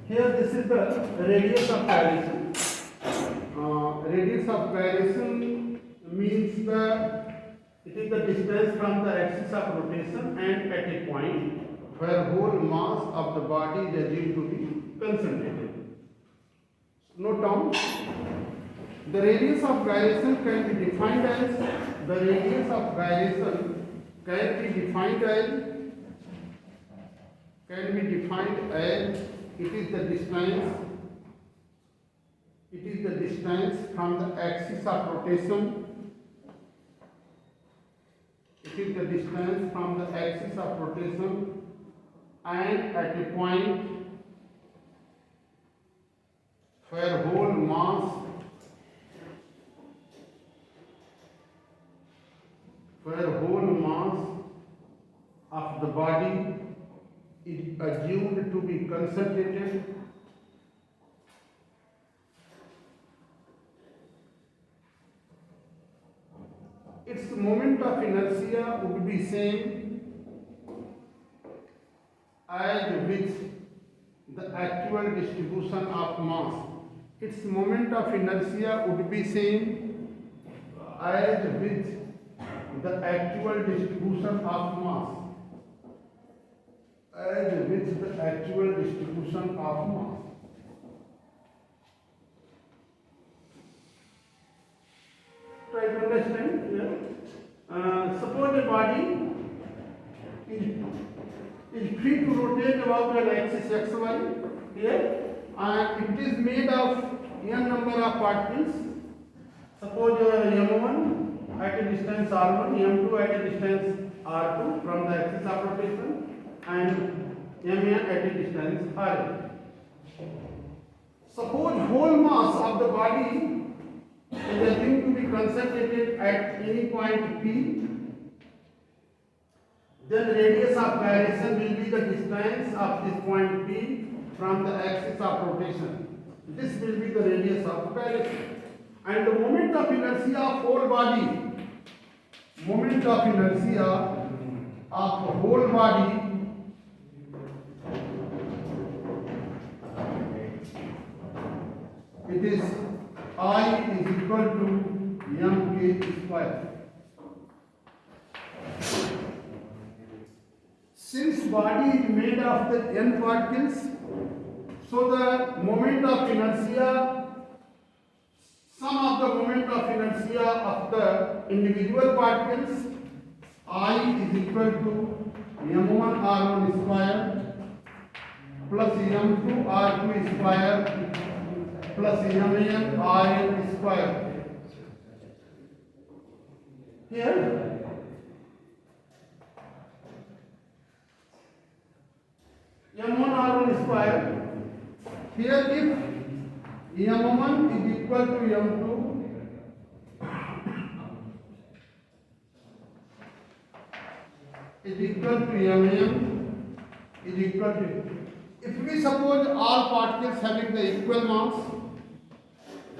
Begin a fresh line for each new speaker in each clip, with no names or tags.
Here this is the radius of gyration. Radius of gyration means it is the distance from the axis of rotation and at a point where whole mass of the body is assumed to be concentrated. Note down, the radius of gyration can be defined as it is the distance from the axis of rotation. It is the distance from the axis of rotation and at a point where whole mass of the body is assumed to be concentrated. Its moment of inertia would be same as with the actual distribution of mass. Its moment of inertia would be same as with the actual distribution of mass. Try to understand here. Suppose a body is free to rotate about an axis xy here, and it is made of n number of particles. Suppose m1 at a distance r1, m2 at a distance r2 from the axis of rotation, and mn at a distance r. Suppose whole mass of the body is assumed to be concentrated at any point P, then radius of gyration will be the distance of this point P from the axis of rotation. This will be the radius of gyration. And the moment of inertia of whole body, it is I is equal to mk square. Since body is made of the n particles, so the moment of inertia, sum of the moment of inertia of the individual particles, I is equal to m1 r1 square plus m2 r2 square plus mn rn square. Here m1 r1 square, here if m1 is equal to m2, is equal to mn is equal to, if we suppose all particles having the equal mass,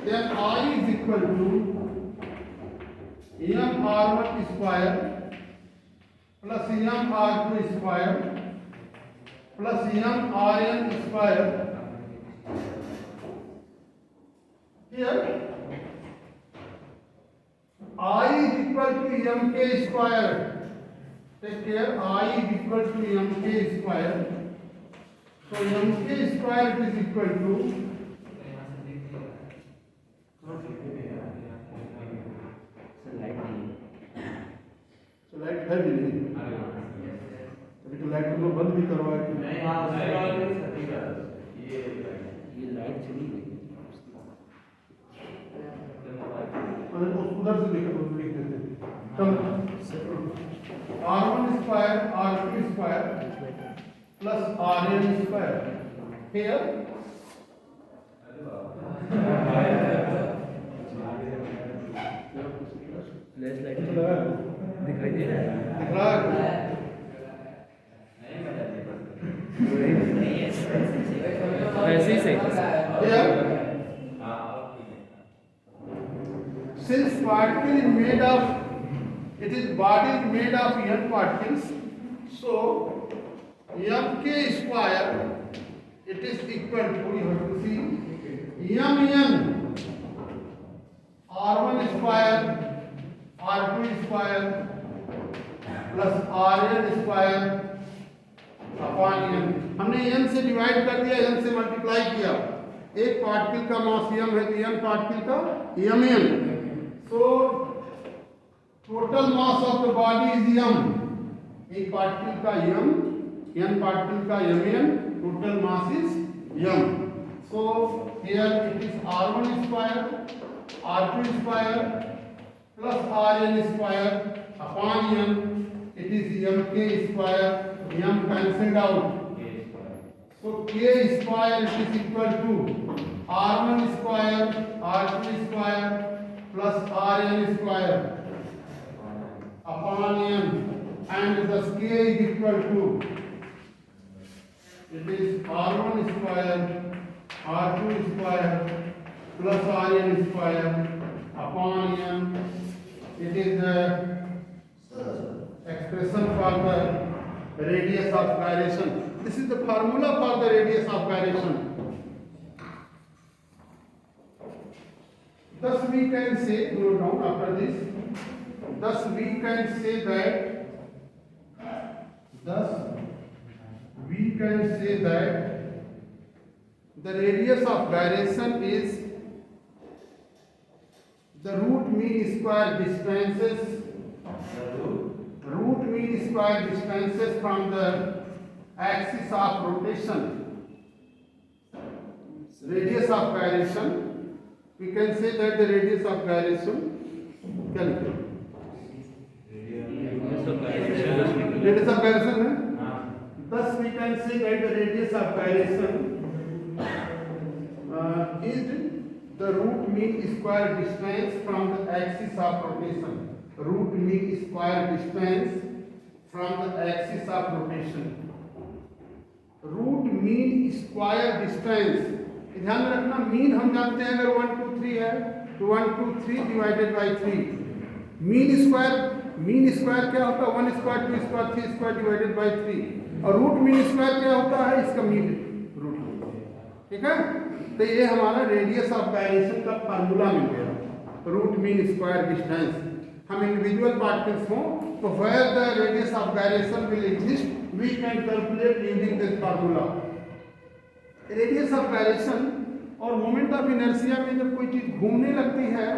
then I is equal to m r1 square plus m r2 square plus m rn square. Here I is equal to mk square. Take care, I is equal to mk square. So mk square is equal to light है भी नहीं, अभी तो light को बंद भी करवाया कि नहीं, ये लाइट चली गई, अरे तो उधर से लिख देते r1 square r2 square plus rn square. Here
flash light दिखाई दे रहा है, वैसे ही सही.
Since particle is made of, it is body is made of n particles, so mk square, it it is equal to, you have to see, mn r1 square r2 square plus rn square upon n। हमने n से divide कर दिया, n से multiply किया। एक particle का मास m है तो n पार्टिकल का mn, so total mass of the body is m। एक पार्टिकल का m, n पार्टिकल का mn, total mass is m। So here it is r1 square r2 square plus rn square upon n, it is mk square, m cancelled out, so k square it is equal to r1 square r2 square plus rn square upon m, and thus k is equal to, it is r1 square r2 square plus rn square upon m, it is expression for the radius of gyration. This is the formula for the radius of gyration. Thus we can say, note down after this, thus we can say that the radius of gyration is the root mean square distances from the axis of rotation. Radius of gyration, we can say that the radius of gyration, calculate. Radius of gyration है? Thus we can say that the radius of gyration is the root mean square distance from the axis of rotation. Root mean square distance from the axis of rotation. Root mean square distance, ध्यान रखना mean हम जानते हैं अगर 1 2 3 है तो 1 2 3 divided by 3। Mean square क्या होता है? 1 square 2 square 3 square divided by 3। और रूट मीन स्क्वायर क्या होता है? इसका मीन रूट। ठीक है, तो ये हमारा रेडियस ऑफ गायरेशन का फार्मूला मिल गया, रूट मीन स्क्वायर डिस्टेंस। हम इंडिविजुअल पार्टिकल्स हों तो where the radius of gyration will exist we can calculate using this formula. Radius of gyration और मोमेंट ऑफ इनर्शिया में जब कोई चीज घूमने लगती है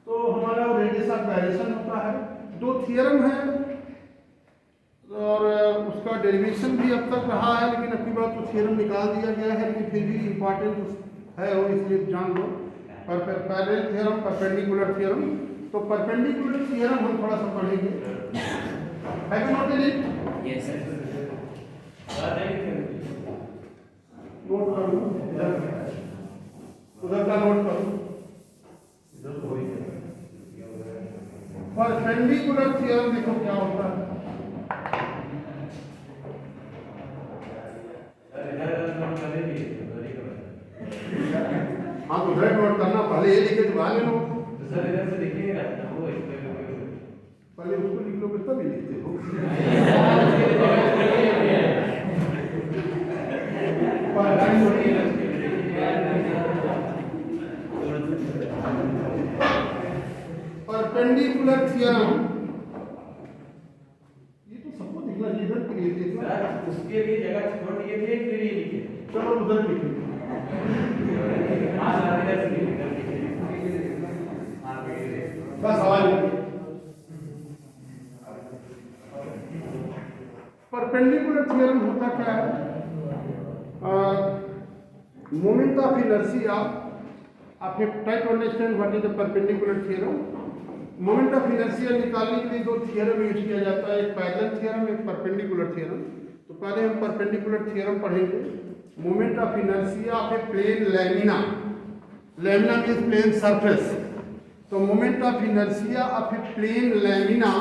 तो हमारा रेडियस ऑफ गायरेशन होता है। दो थियरम है और उसका डेरिवेशन भी अब तक रहा है, लेकिन अब की बात तो थियरम निकाल दिया गया है, लेकिन फिर भी इम्पॉर्टेंट है और इसलिए जान लो। Parallel theorem, perpendicular theorem. तो परपेंडिकुलर थ्योरम हम थोड़ा सा पढ़ेंगे। Have you noted it?
Yes sir.
Note कर लो, उधर का नोट कर लो। परपेंडिकुलर थ्योरम देखो क्या होता है। हाँ तो उधर नोट करना, पहले ये लिखे तो बाद में नोट।
सर इधर से लिखेंगे ना वो
पहले उसको लिख लो तभी लिखते हो। परपेंडिकुलर थ्योरम, ये तो सबको दिखना चाहिए, इधर के लिए देखना,
उसके लिए जगह छोड़ दिए थे फिर ये लिखे।
चलो उधर लिखे। बस सवाल परपेंडिकुलर थ्योरम होता क्या है? मोमेंट ऑफ इनर्शिया, आप try to understand what is the perpendicular theorem. Moment of inertia निकालने के लिए दो थ्योरम यूज किया जाता है, एक पैरेलल थ्योरम, एक परपेंडिकुलर थ्योरम। तो पहले हम परपेंडिकुलर थ्योरम पढ़ेंगे। Moment of inertia of a plane lamina, lamina means plane surface. तो moment of inertia of a plane lamina,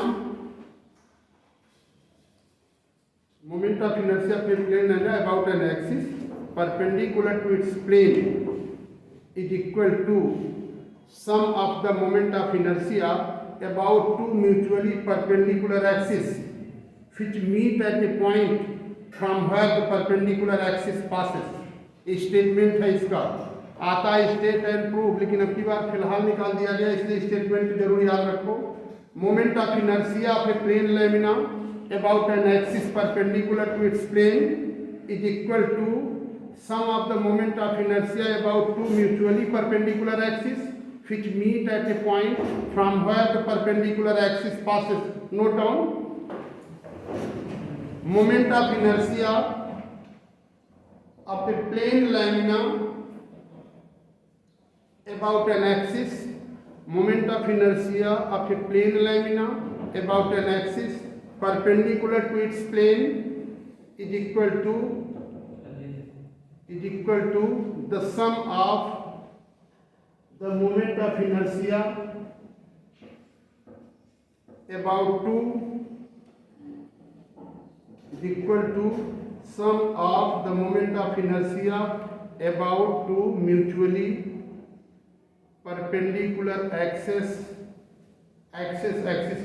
moment of inertia of a plane about an axis perpendicular to its plane is equal to sum of the moment of inertia about two mutually perpendicular axes which meet at a point from where the perpendicular axis passes. Statement है इसका, आता है state and proof, लेकिन अब की बार फिलहाल निकाल दिया गया, इसलिए स्टेटमेंट जरूर याद रखो। Moment of inertia of a plane lamina about an axis perpendicular to its plane is equal to sum of the moment of inertia about two mutually perpendicular axes which meet at a point from where the perpendicular axis passes. Note down, moment of inertia of a plane lamina about an axis, moment of inertia of a plane lamina about an axis perpendicular to its plane is equal to the sum of the moment of inertia about two is equal to sum of the moment of inertia about two mutually perpendicular axis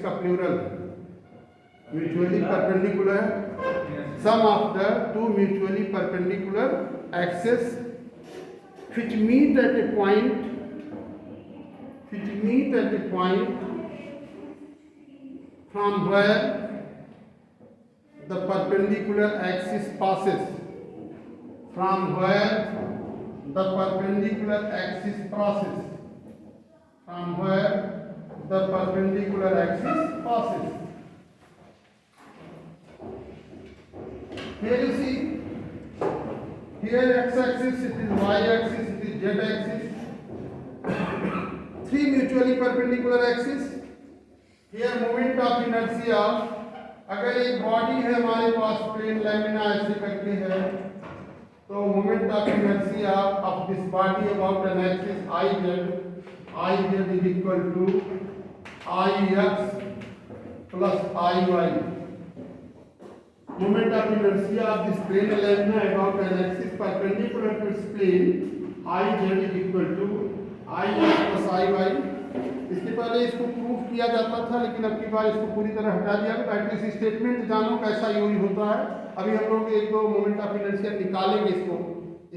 का plural mutually perpendicular, sum of the two mutually perpendicular axes which meet at a point from where the perpendicular axis passes, from where the perpendicular axis passes. Here you see, here x-axis, it is y-axis, it is z-axis, three mutually perpendicular axes. Here moment of inertia, अगर एक body है हमारे पास plane lamina ऐसे करके है, तो moment of inertia of this body about an axis iz is equal to ix plus iy. Moment of inertia of this plane lamina about an axis perpendicular to its plane iz is equal to ix plus iy. इसके पहले इसको proof किया जाता था, लेकिन अब की बार इसको पूरी तरह हटा दिया गया। एटलीस्ट स्टेटमेंट जानो कैसा यूज होता है। अभी हम लोग एक दो मोमेंट ऑफ इनर्शिया निकालेंगे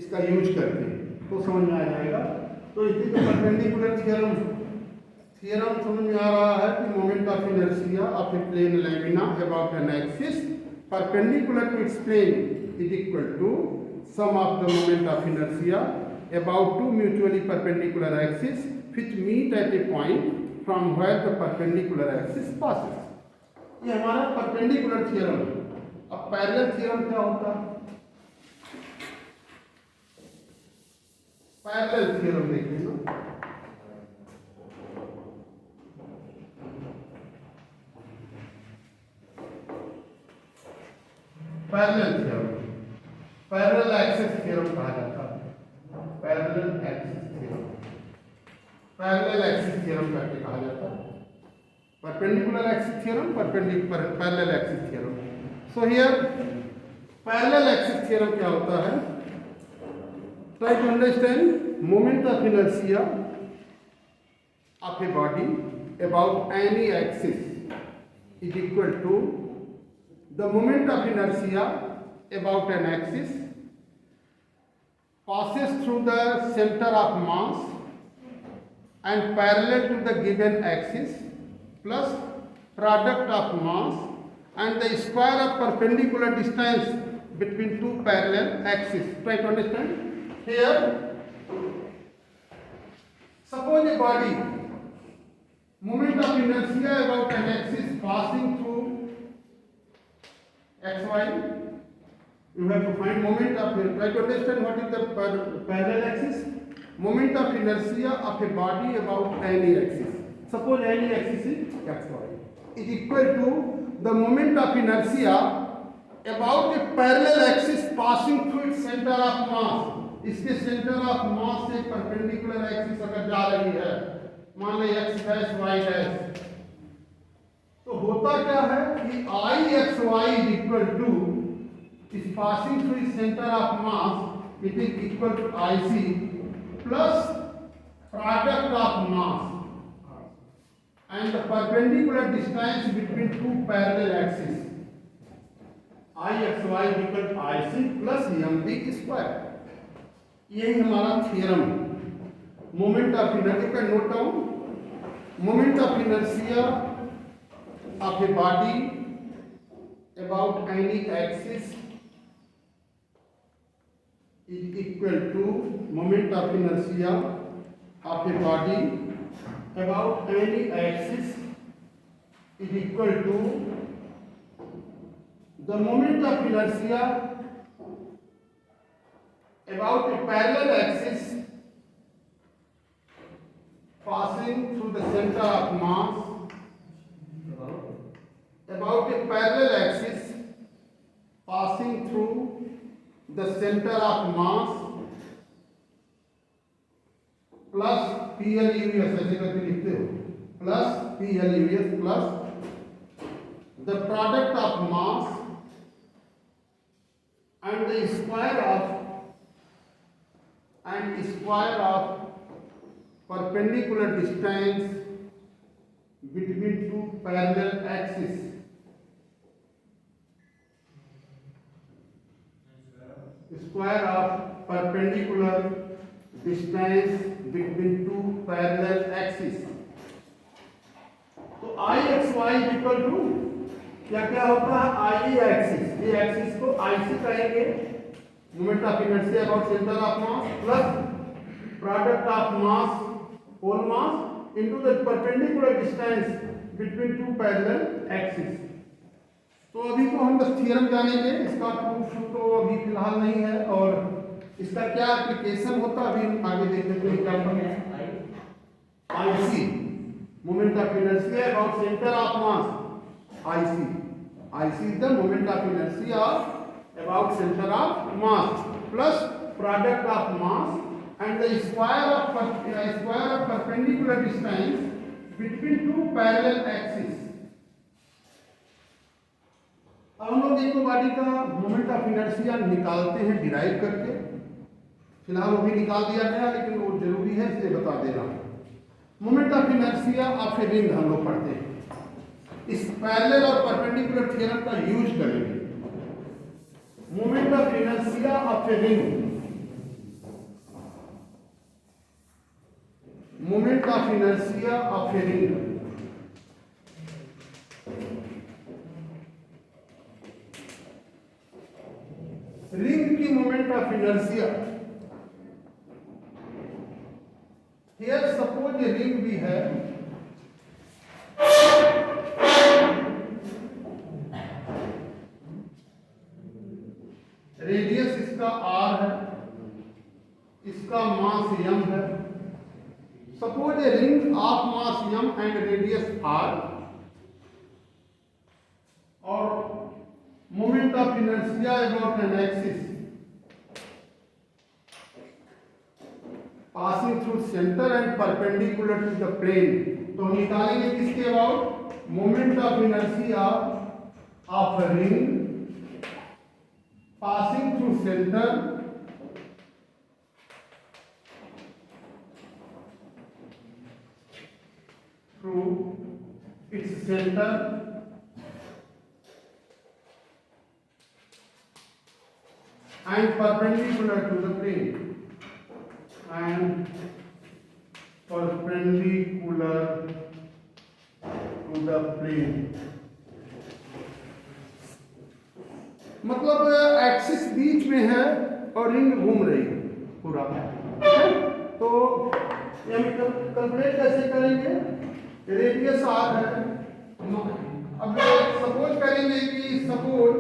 इसका यूज करके, तो समझ में आ जाएगा। तो इसी तो परपेंडिकुलर थ्योरम समझ में आ रहा है कि moment of inertia of a plane lamina about an axis perpendicular to its plane is equal to sum of the moment of inertia about two mutually perpendicular axes which meet at a point from where the perpendicular axis passes. ये हमारा perpendicular theorem है। अब parallel theorem क्या होता है? parallel theorem देखिए ना, parallel theorem, parallel axis theorem कहा जाता है। पैरेलल एक्सिस थ्योरम करके कहा जाता है। Perpendicular axis theorem, parallel axis theorem. So here parallel axis theorem क्या होता है? Try to understand moment of inertia of a body about any axis is equal to the moment of inertia about an axis passes through the center of mass and parallel to the given axis plus product of mass and the square of perpendicular distance between two parallel axes. Try to understand. Here, suppose a body, moment of inertia about an axis passing through xy, you have to find moment of, try to understand what is the parallel axis. Moment of inertia of a body about any axis, suppose any axis is xy, is equal to the moment of inertia about a parallel axis passing through its center of mass. इसके center of mass से perpendicular axis अगर जा रही है, मान लो x dash y dash, तो होता क्या है कि I x y is equal to is passing through its center of mass, it is equal to IC plus product of mass and the perpendicular distance between two parallel axes. I x y is equal to IC plus mv square. यही हमारा theorem moment of inertia का note down. Moment of inertia of a body about any axis is equal to moment of inertia of a body about any axis is equal to the moment of inertia about a parallel axis passing through the center of mass about a parallel axis passing through the center of mass plus PLUS ऐसे करके लिखते हो plus PLUS plus the product of mass and the square of perpendicular distance between two parallel axes. Square of perpendicular distance between two parallel axes. तो I x y equal to क्या क्या होता है I axis, ये axis को IC कहेंगे, moment of inertia about centre of mass plus product of mass whole mass into the perpendicular distance between two parallel axis. तो अभी तो हम बस थ्योरम जानेंगे, इसका प्रूफ तो अभी फिलहाल नहीं है और इसका क्या एप्लीकेशन होता है अभी हम आगे देखते हैं। क्या पढ़ें IC moment of inertia about centre of mass, IC is the moment of inertia about centre of mass plus product of mass and the square of perpendicular distance between two parallel axis. अब हम लोग एक body का moment of inertia निकालते हैं derive करके, फिलहाल वो भी निकाल दिया गया लेकिन वो जरूरी है इसलिए बता दे रहा हूं। Moment of inertia of a ring हम लोग पढ़ते हैं, इस पैरेलल और परपेंडिकुलर थ्योरम का यूज करेंगे। Moment of inertia of a ring, moment of inertia of a ring ring की moment of inertia. Here suppose ये रिंग भी है, रेडियस इसका r है, इसका मास m है। Suppose a ring of mass m and radius r और moment of inertia about an axis passing through centre and perpendicular to the plane. तो निकालेंगे किसके about moment of inertia of a ring passing through centre through its centre and perpendicular to the plane and perpendicular to the plane। मतलब axis बीच में है और ring घूम रही है पूरा, तो ये हम कैलकुलेट कैसे करेंगे, रेडियस r है। अब सपोज करेंगे कि suppose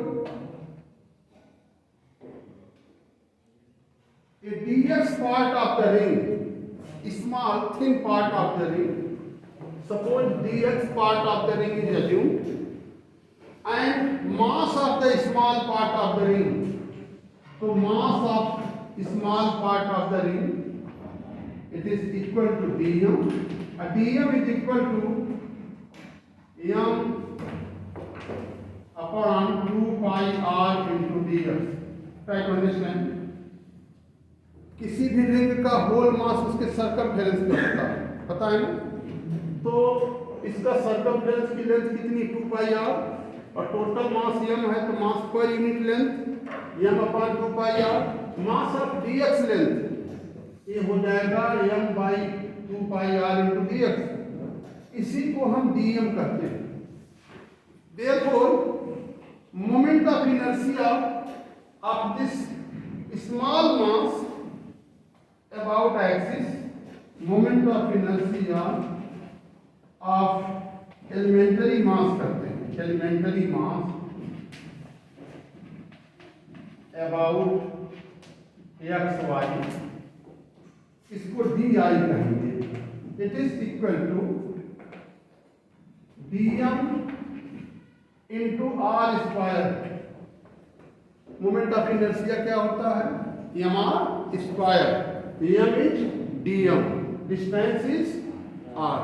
a dx part of the ring, small thin part of the ring, suppose dx part of the ring is assumed and mass of the small part of the ring, so mass of small part of the ring it is equal to dm, dm is equal to m upon 2 pi r into dx। try to understand, किसी भी ring का whole मास उसके circumference में होता है, पता है ना। तो इसका सर्कमफेरेंस की लेंथ कितनी 2 पाई r और टोटल मास m है तो मास पर unit length m upon 2 pi r। Mass of dx length ये हो जाएगा m by 2 pi r into d x, इसी को हम dm कहते हैं। Therefore, moment of inertia of this small mass about axis, moment of inertia of elementary mass कहते हैं, elementary mass about x y, इसको डी आई कहेंगे। It is equal to D M into R square. Moment of inertia क्या होता है? M R square. M is D M, distance is R.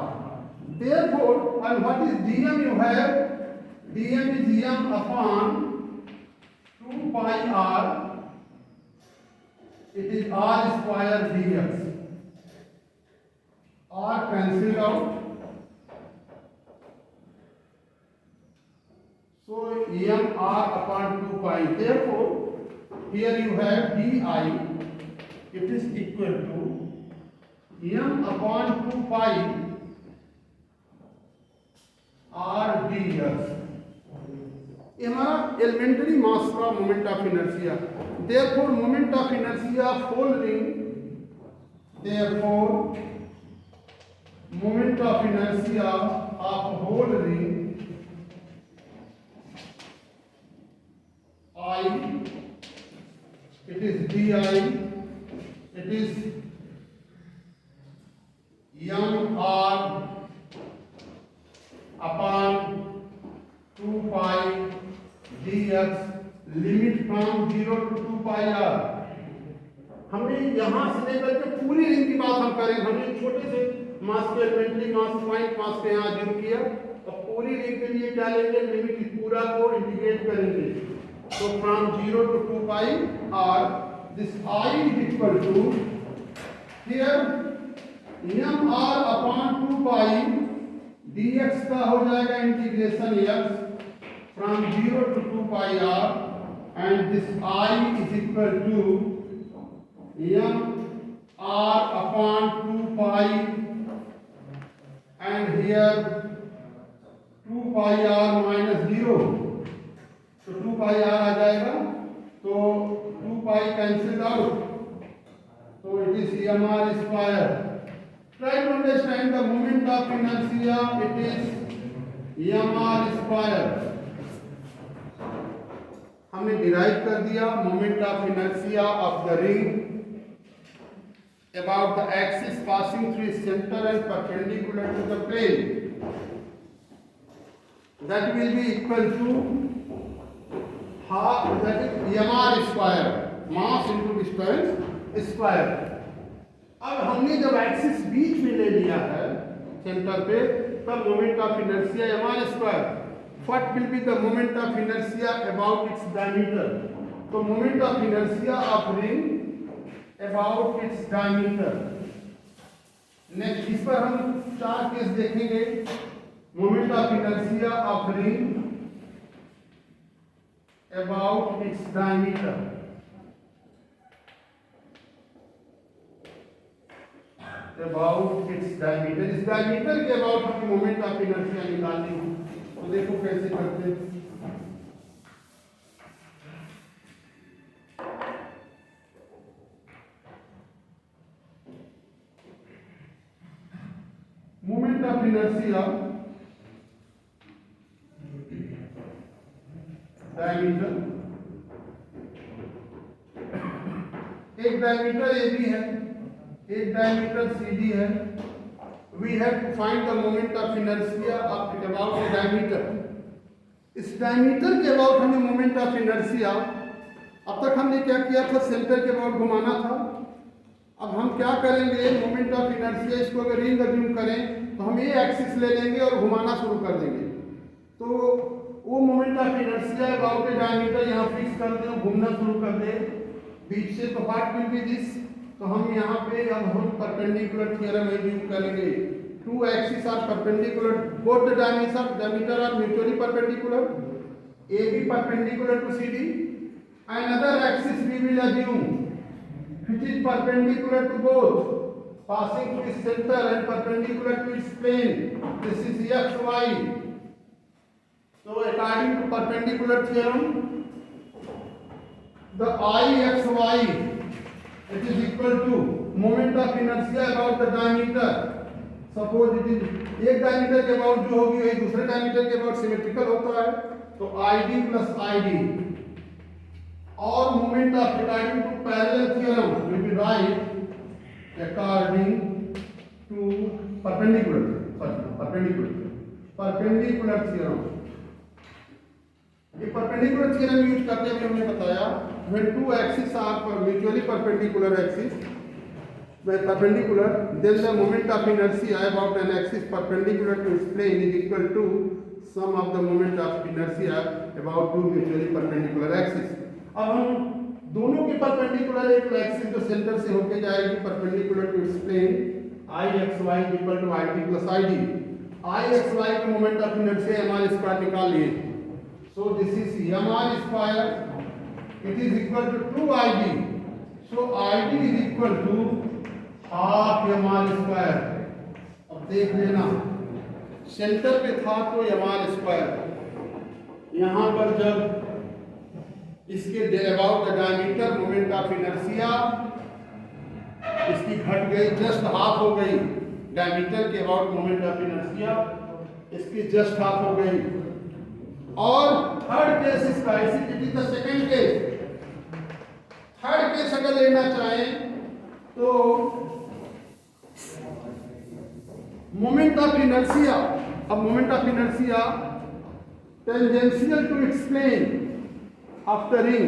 Therefore, and what is dm? You have dm is m upon 2 pi r. It is r square dx. R cancelled out. So m r upon 2 pi. Therefore, here you have di. It is equal to m upon 2 pi r dx। ये हमारा elementary mass का moment of inertia. Therefore moment of inertia of whole ring, therefore moment of inertia of whole ring I, it is di, it is m r upon 2 pi dx, limit from 0 to 2 pi r। हमने यहां से लेकर के पूरी ring की बात हम करें। हमने छोटे से मास के एलिमेंट्री मास पॉइंट मास के यहां जीरो किया, अब पूरी रिंग के लिए क्या लेंगे? लिमिट पूरा को इंटीग्रेट करेंगे। तो from 0 to 2 pi r, this I is equal to here m r upon 2 pi dx का हो जाएगा integration x from 0 to 2 pi r, and this I is equal to m r upon 2 pi, and here 2 pi r minus 0, तो 2 pi r आ जाएगा, तो 2 pi cancelled out, so it is m r square। Try to understand the moment of inertia. It is m r square। हमने derive कर दिया moment of inertia of the ring about the axis passing through centre and perpendicular to the plane. That will be equal to half, that is m r square, mass into distance square. अब हमने जब axis बीच में ले लिया है centre पे, तब moment of inertia m r square. What will be the moment of inertia about its diameter? तो moment of inertia of ring about its diameter। Next इस पर हम 4 केस देखेंगे। moment of inertia of ring about its diameter। about its diameter, इस diameter के about हमें moment of inertia निकालनी है। तो देखो कैसे करते हैं। मोमेंट ऑफ इनर्शिया डायमीटर, एक डायमीटर ए बी है, एक डायमीटर सी डी है। We have to find the moment of inertia of about the diameter। इस डायमीटर के अबाउट हमें मोमेंट ऑफ इनर्शिया, अब तक हमने क्या किया था? सेंटर के अबाउट घुमाना था। अब हम क्या करेंगे? मोमेंट ऑफ इनर्शिया, इसको अगर रिंग अज्यूम करें तो हम ये एक्सिस ले लेंगे और घुमाना शुरू कर देंगे। तो वो moment of inertia about the diameter यहाँ फिक्स कर दें, घूमना शुरू कर दें बीच से। तो व्हाट विल बी दिस? तो हम यहाँ पे अब हम परपेंडिकुलर थ्योरम यूज करेंगे। Two axis are perpendicular, both the diameter are mutually perpendicular, A B perpendicular to C D, and other axis we will assume which is perpendicular to both, passing through its center and perpendicular to its plane. This is xy. So according to perpendicular theorem, the Ixy, it is equal to moment of inertia about the diameter. Suppose it is एक diameter के about जो होगी वही दूसरे diameter के about symmetrical होता है, तो ID प्लस ID और moment of according to parallel theorem will be right according to perpendicular theorem. ये परपेंडिकुलर थ्योरम यूज करते हुए हमने बताया when two axes are mutually perpendicular axis, when perpendicular, then the moment of inertia about an axis perpendicular to its plane is equal to sum of the moment of inertia about two mutually perpendicular axes। अब हम दोनों के perpendicular एक axis जो centre से होके जाएगी perpendicular to its plane I xy is equal to ID plus ID। I xy के moment of inertia mr square निकाल लिए, so this is mr square, it is equal to 2ID, so ID is equal to half mr square। अब देख लेना centre पे था तो mr square, यहाँ पर जब इसके about the diameter moment of inertia इसकी घट गई, जस्ट हाफ हो गई, डायमीटर के अबाउट मोमेंट ऑफ इनर्शिया इसकी जस्ट हाफ हो गई। और थर्ड केस इसका, it is the second case. Third case अगर लेना चाहें तो मोमेंट ऑफ इनर्शिया, अब moment of inertia tangential to its plane of the ring,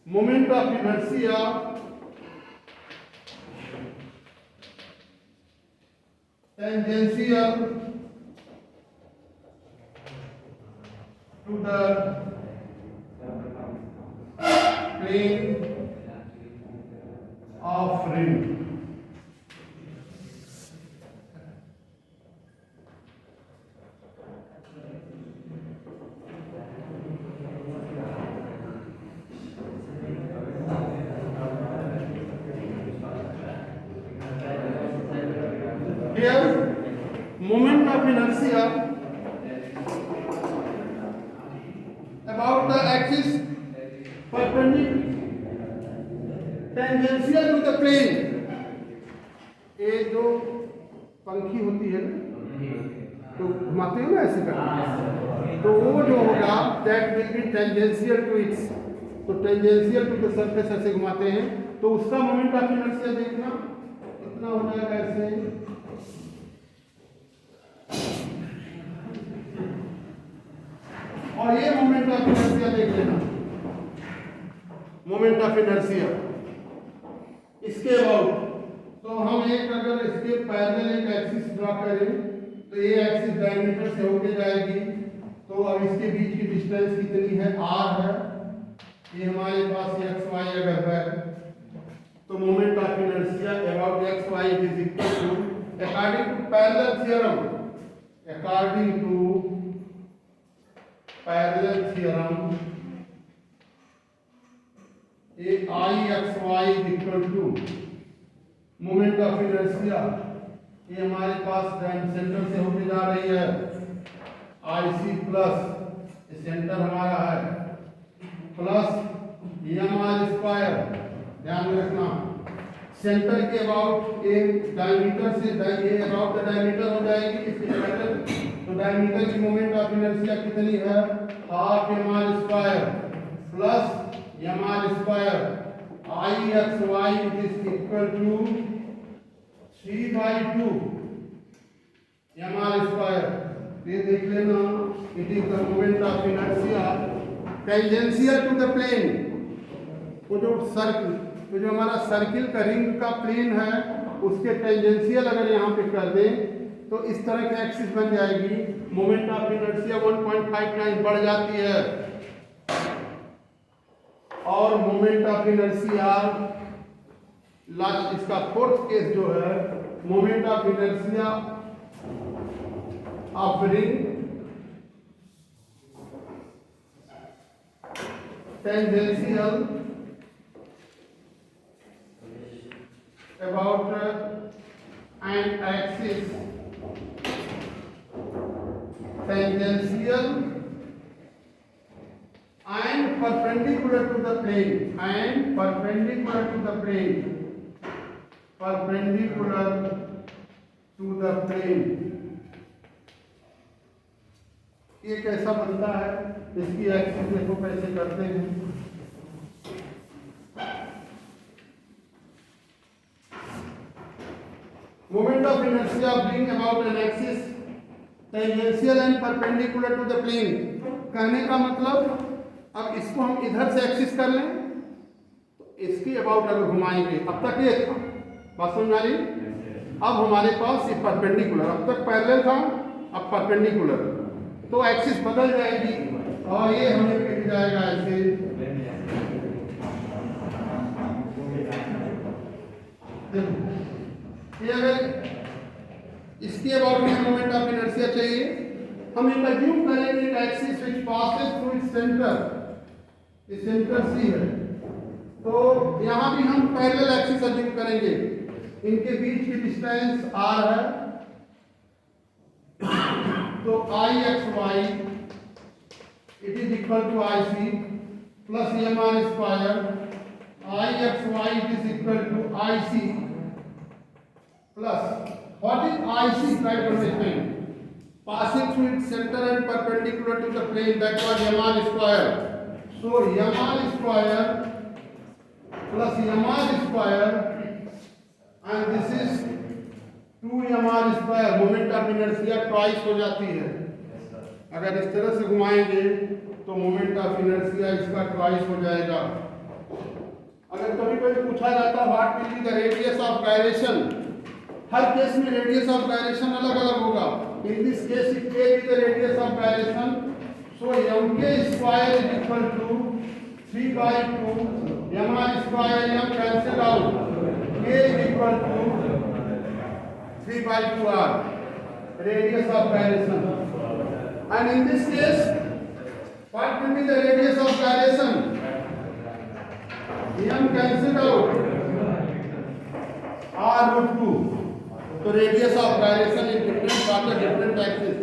moment of inertia tangential to the plane of ring। Here, moment of inertia about the axis perpendicular tangential to the plane। ये जो पंखी होती है ना, तो घुमाते हो ना ऐसे करके, तो वो जो होगा that will be tangential to its, तो tangential to the surface ऐसे घुमाते हैं, तो उसका moment of inertia देखना कितना हो जाएगा ऐसे। और ये मोमेंट ऑफ इनर्शिया देख लेना, मोमेंट ऑफ इनर्शिया इसके अबाउट, तो हम एक अगर इसके पैरेलल एक एक्सिस ड्रा करें तो ये एक्सिस डायमीटर से होके जाएगी, तो अब इसके बीच की डिस्टेंस कितनी है, r है, ये हमारे पास xy अगर है तो moment of inertia about xy it is equal to according to parallel theorem, according to parallel theorem ये Ixy is equal to moment of inertia, ये हमारे पास सेंटर से होके जा रही है IC प्लस सेंटर हमारा है प्लस mr स्क्वायर, ध्यान में रखना सेंटर के अबाउट एक डायमीटर से ये अबाउट द डायमीटर हो जाएगी इसके पैरेलल, तो डायमीटर की मोमेंट ऑफ इनर्शिया कितनी है, half mr square plus mr square Ixy it is equal to 3/2 mr square. ये देख लेना it is the moment of inertia tangential to the plane. वो जो सर्कल, तो जो हमारा सर्किल का रिंग का प्लेन है उसके टेंजेंशियल अगर यहाँ पे कर दें तो इस तरह की एक्सिस बन जाएगी, मोमेंट ऑफ इनर्शिया 1.59 बढ़ जाती है, और मोमेंट ऑफ इनर्शिया लास्ट इसका फोर्थ केस जो है moment of inertia of ring tangential about an axis tangential and perpendicular to the plane, perpendicular to the plane. ये कैसा बनता है, इसकी एक्सिस देखो कैसे करते हैं। Moment of inertia being about an axis tangential and perpendicular to the plane. कहने का मतलब, अब इसको हम इधर से एक्सिस कर लें तो इसकी अबाउट अगर घुमाएंगे, अब तक ये था, बात समझ आ रही? अब हमारे पास ये परपेंडिकुलर, अब तक पैरेलल था, अब परपेंडिकुलर, तो एक्सिस बदल जाएगी और ये हमें मिल जाएगा ऐसे। ये अगर इसके अबाउट में मोमेंट ऑफ इनर्शिया चाहिए, हम एक अज्यूम करेंगे एक axis which passes through its centre, ये सेंटर सी है, तो यहाँ भी हम पैरेलल एक्सिस अज्यूम करेंगे, इनके बीच की डिस्टेंस r है, तो I x y it is equal to IC plus mr square, I x y it is equal to IC plus, what is IC? Try to understand. Passing through its center and perpendicular to the plane, that was mr square. So mr square plus mr square, and this is 2 mr square. Moment of inertia twice हो जाती है, अगर इस तरह से घुमाएंगे तो moment of inertia इसका ट्वाइस हो जाएगा। अगर कभी कोई पूछा जाता what will be the radius of gyration, हर केस में रेडियस ऑफ गायरेशन अलग अलग होगा। In this case it K be the radius of gyration, so mk square is equal to 3/2 mr square, m cancel out, k is equal to 3/2r, radius of gyration. And in this case, what will be the radius of gyration? m cancelled out, r root 2. So radius of gyration in different parts of different axis.